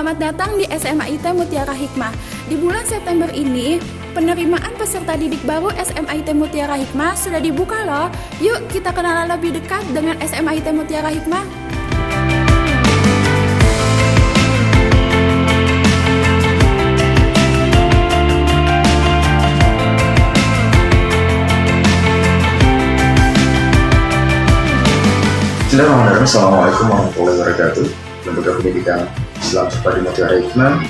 Selamat datang di SMA IT Mutiara Hikmah. Di bulan September ini, penerimaan peserta didik baru SMA IT Mutiara Hikmah sudah dibuka loh. Yuk kita kenalan lebih dekat dengan SMA IT Mutiara Hikmah. Bismillahirrahmanirrahim. Assalamualaikum warahmatullahi wabarakatuh. Lembaga Pendidikan Islam Terpadu Mutiara Hikmah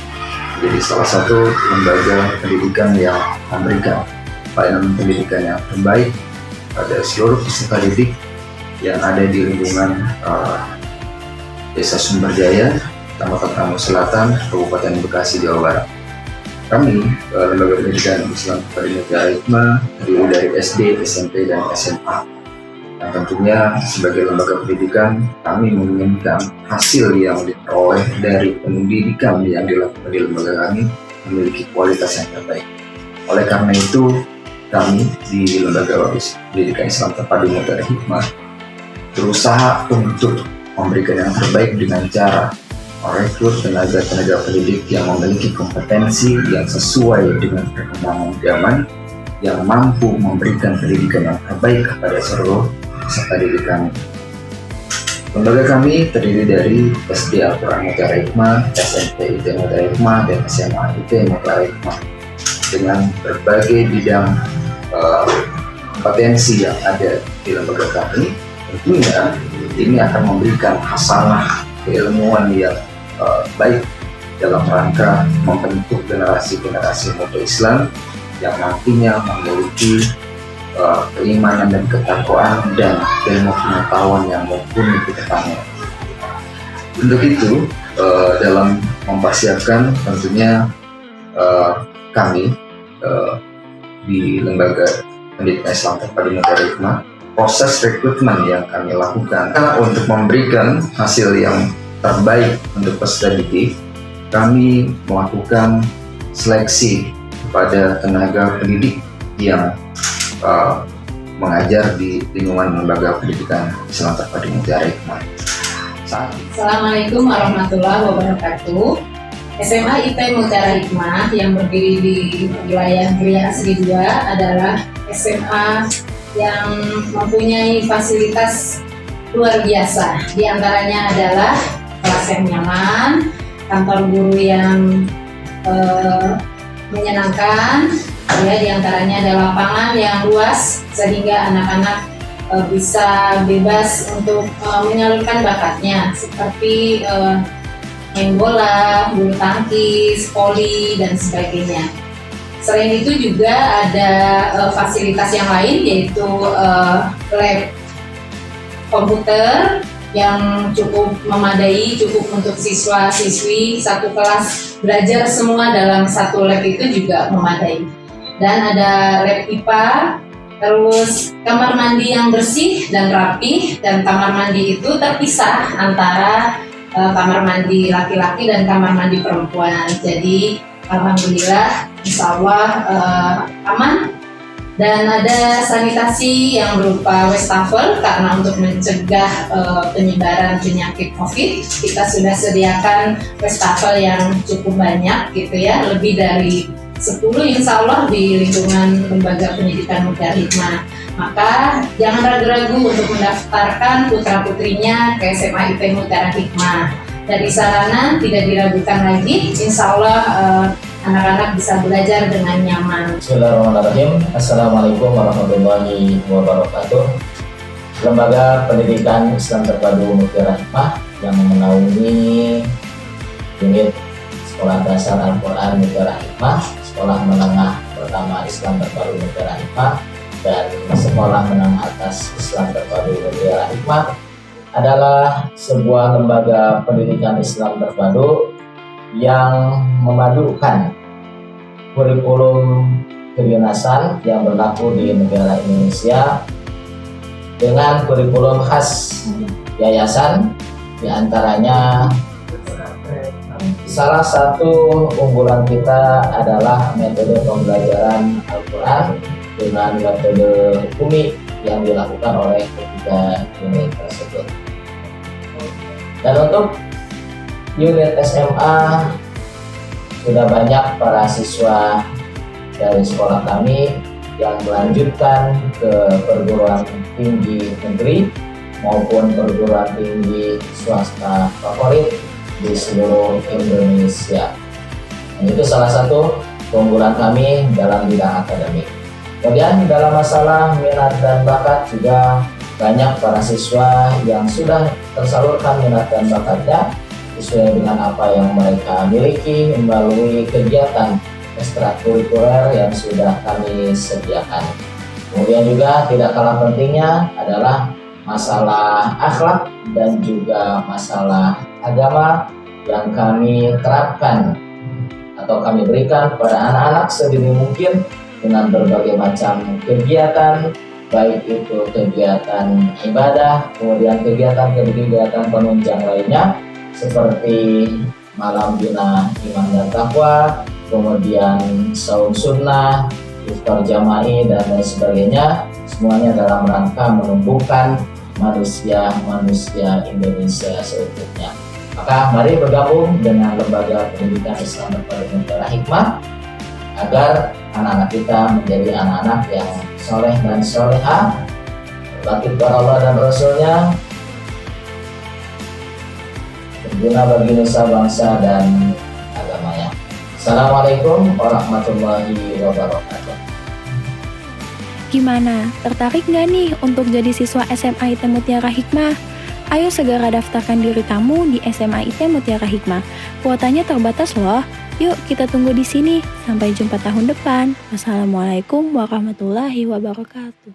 menjadi salah satu lembaga pendidikan yang memberikan pelayanan pendidikan yang terbaik pada seluruh peserta didik yang ada di lingkungan Desa Sumberjaya, Kecamatan Kampung Selatan, Kabupaten Bekasi, Jawa Barat. Kami, Lembaga Pendidikan Islam Terpadu Mutiara Hikmah, terdiri dari SD, SMP, dan SMA. Dan tentunya sebagai lembaga pendidikan, kami menginginkan hasil yang diperoleh dari pendidikan yang dilakukan di lembaga kami memiliki kualitas yang terbaik. Oleh karena itu, kami di Lembaga Pendidikan Islam Terpadu Mutiara Hikmah berusaha untuk memberikan yang terbaik dengan cara merekrut tenaga pendidik yang memiliki kompetensi yang sesuai dengan perkembangan zaman, yang mampu memberikan pendidikan yang terbaik kepada seluruh peserta didik kami. Lembaga kami terdiri dari SD Al-Quran Mutiara Hikmah, SMP IT Mutiara Hikmah, dan SMA IT Mutiara Hikmah dengan berbagai bidang kompetensi yang ada di lembaga kami. Tentunya ini akan memberikan hasanah keilmuan yang baik dalam rangka membentuk generasi-generasi muda Islam yang nantinya memiliki keimanan dan ketakwaan dan ilmu pengetahuan yang mumpuni di depannya. Untuk itu, dalam mempersiapkan tentunya kami di Lembaga Pendidikan Islam Terpadu Mutiara Hikmah, proses rekrutmen yang kami lakukan untuk memberikan hasil yang terbaik untuk peserta didik, kami melakukan seleksi kepada tenaga pendidik yang mengajar di lingkungan Lembaga Pendidikan Islam Terpadu Mutiara Hikmah. Assalamualaikum warahmatullahi wabarakatuh. SMA IT Mutiara Hikmah yang berdiri di wilayah Gria Asri 2 adalah SMA yang mempunyai fasilitas luar biasa. Di antaranya adalah kelas yang nyaman, kantor guru yang menyenangkan. Ya, diantaranya ada lapangan yang luas sehingga anak-anak bisa bebas untuk menyalurkan bakatnya seperti main bola, bulu tangkis, voli, dan sebagainya. Selain itu juga ada fasilitas yang lain yaitu lab komputer yang cukup memadai, cukup untuk siswa-siswi satu kelas belajar semua dalam satu lab itu juga memadai. Dan ada lab IPA, terus kamar mandi yang bersih dan rapi, dan kamar mandi itu terpisah antara kamar mandi laki-laki dan kamar mandi perempuan. Jadi alhamdulillah insya Allah aman. Dan ada sanitasi yang berupa wastafel karena untuk mencegah penyebaran penyakit COVID, kita sudah sediakan wastafel yang cukup banyak gitu ya, lebih dari 10 insya Allah di lingkungan Lembaga Pendidikan Mutiara Hikmah. Maka jangan ragu-ragu untuk mendaftarkan putra-putrinya ke SMA IT Mutiara Hikmah. Dari sarana tidak diragukan lagi, insya Allah anak-anak bisa belajar dengan nyaman. Bismillahirrahmanirrahim. Assalamualaikum warahmatullahi wabarakatuh. Lembaga Pendidikan Islam Terpadu Mutiara Hikmah yang menaungi unit Sekolah Dasar Al-Quran Mutiara Hikmah, Sekolah Menengah Pertama Islam Terpadu Mutiara Hikmah, dan Sekolah Menengah Atas Islam Terpadu Mutiara Hikmah adalah sebuah lembaga pendidikan Islam terpadu yang memadukan kurikulum kedinasan yang berlaku di negara Indonesia dengan kurikulum khas yayasan, diantaranya salah satu unggulan kita adalah metode pembelajaran Al-Quran dengan metode UMI yang dilakukan oleh ketiga unit tersebut. Dan untuk unit SMA sudah banyak para siswa dari sekolah kami yang melanjutkan ke perguruan tinggi negeri maupun perguruan tinggi swasta favorit di seluruh Indonesia. Dan itu salah satu keunggulan kami dalam bidang akademik. Kemudian dalam masalah minat dan bakat juga banyak para siswa yang sudah tersalurkan minat dan bakatnya sesuai dengan apa yang mereka miliki melalui kegiatan ekstrakurikuler yang sudah kami sediakan. Kemudian juga tidak kalah pentingnya adalah masalah akhlak dan juga masalah agama yang kami terapkan atau kami berikan kepada anak-anak sedini mungkin dengan berbagai macam kegiatan, baik itu kegiatan ibadah, kemudian kegiatan penunjang lainnya seperti malam bina iman dan takwa, kemudian saum sunnah, iftar jama'i dan lain sebagainya, semuanya dalam rangka menumbuhkan manusia Indonesia seutuhnya. Maka mari bergabung dengan Lembaga Pendidikan Islam Berpadu Mutiara Hikmah agar anak-anak kita menjadi anak-anak yang soleh dan solehah, berbakti kepada Allah dan Rasulnya, berguna bagi nusa bangsa dan agamanya. Assalamualaikum warahmatullahi wabarakatuh. Gimana? Tertarik nggak nih untuk jadi siswa SMA IT Mutiara Hikmah? Ayo segera daftarkan diri kamu di SMA IT Mutiara Hikmah. Kuotanya terbatas loh. Yuk kita tunggu di sini. Sampai jumpa tahun depan. Wassalamualaikum warahmatullahi wabarakatuh.